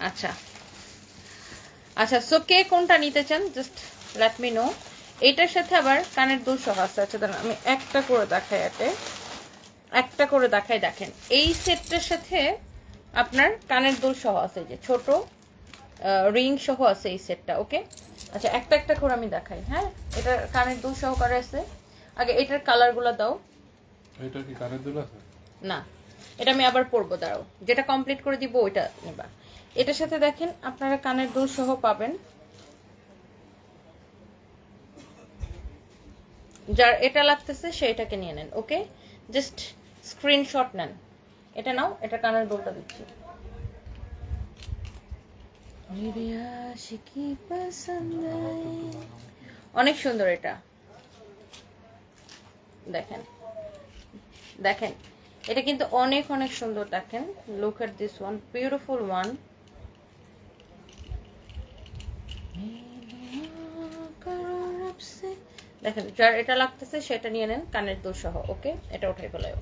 আচ্ছা আচ্ছা, সো কে কোনটা নিতে চান জাস্ট লেট মি নো। এটার সাথে আবার কানের দুল সহ আছে। আচ্ছা দাঁড়ান আমি একটা করে দেখাই, একটা করে দেখাই। দেখেন এই সেটটার সাথে আপনার কানের দুল সহ আছে, যে ছোট রিং সহ আছে এই সেটটা। ওকে আচ্ছা একটা একটা করে আমি দেখাই। হ্যাঁ এটা কানের দুল সহকারে আছে। আগে এটার কালারগুলো দাও। এটা কি কানের দুল আছে? না এটা আমি আবার পরবো, দাঁড়াও যেটা কমপ্লিট করে দিব ওইটা নেবা। এটার সাথে দেখেন আপনারা কানের দুল সহ পাবেন। যার এটা লাগতেছে সেটাকে নিয়ে নেন। ওকে জাস্ট স্ক্রিনশট নেন। এটা নাও, এটা কানের দুলটা দিচ্ছি। অনেক সুন্দর এটা, দেখেন দেখেন এটা কিন্তু অনেক অনেক সুন্দর। দেখেন look at this one, beautiful one. দেখেন যার এটা লাগতেছে সেটা নিয়ে নেন কানের দুল সহ। ওকে এটা উঠাই ফেলাও।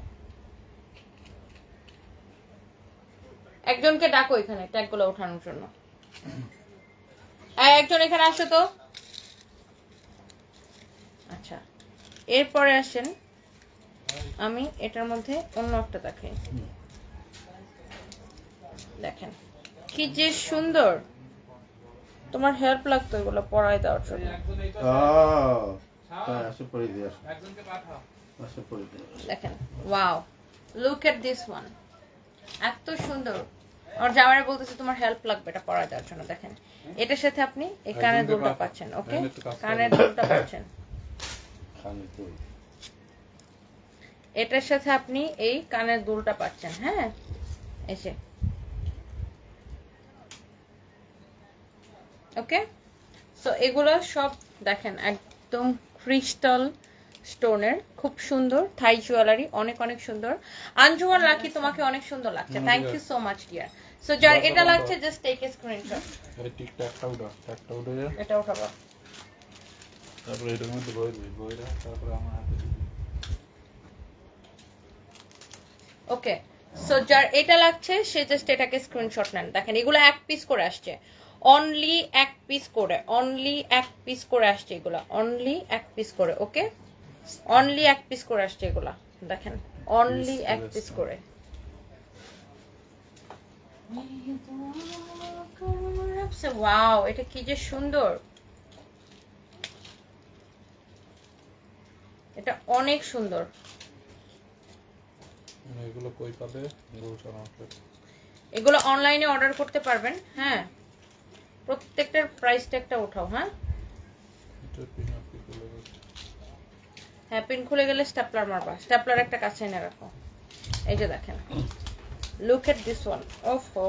একজনকে ডাকো এখানে ট্যাগগুলো ওঠানোর জন্য। একজন এখানে আসো তো। আচ্ছা এরপরে আসেন, আমি এটার মধ্যে অন্য একটা দেখাই। দেখেন কি যে সুন্দর। তোমার হেল্প লাগতো এগুলো পরাই দেওয়ার জন্য। দেখেন wow, look at this one, এত সুন্দর। আমার জামাইরা বলতেছে তোমার হেল্প লাগবে এটা পরাই দেওয়ার জন্য। দেখেন এটার সাথে আপনি এই কানের দুলটা পাচ্ছেন। ওকে কানের দুলটা পাচ্ছেন, এটার সাথে আপনি এই কানের দুলটা পাচ্ছেন। হ্যাঁ এসে ওকে সো এগুলো সব দেখেন একদম ক্রিস্টাল স্টোনের, খুব সুন্দর থাই জুয়েলারি, অনেক অনেক সুন্দর। আঞ্জুমান রাখি তোমাকে অনেক সুন্দর লাগছে, thank you so much dear. So যার এটা লাগছে জাস্ট টেক এ স্ক্রিনশট। এই টিকটকটা উঠে এটা উঠাবো, তারপরে এটার মধ্যে বইরা তারপরে আমার হাতে। ওকে সো যার এটা লাগছে সে জাস্ট এটাকে স্ক্রিনশট নেন। দেখেন এগুলো এক পিস করে আসছে, অনলি এক পিস করে, অনলি এক পিস করে আসছে এগুলা, অনলি এক পিস করে। ওকে অনলি এক পিস করে আসছে এগুলা, দেখেন অনলি এক পিস করে। ওয়াও এটা কি যে সুন্দর, এটা অনেক সুন্দর। এগুলো কই পাবে? এগুলো অনলাইনে অর্ডার করতে পারবেন। হ্যাঁ প্রত্যেকটার প্রাইস ট্যাগটা উঠাও। হ্যাঁ হ্যাঁ পিন খুলে গেলে স্ট্যাপলার মারবা, স্ট্যাপলার একটা কাছে এনে রাখো। এই যে দেখেন লুক এট দিস ওয়ান। ওফো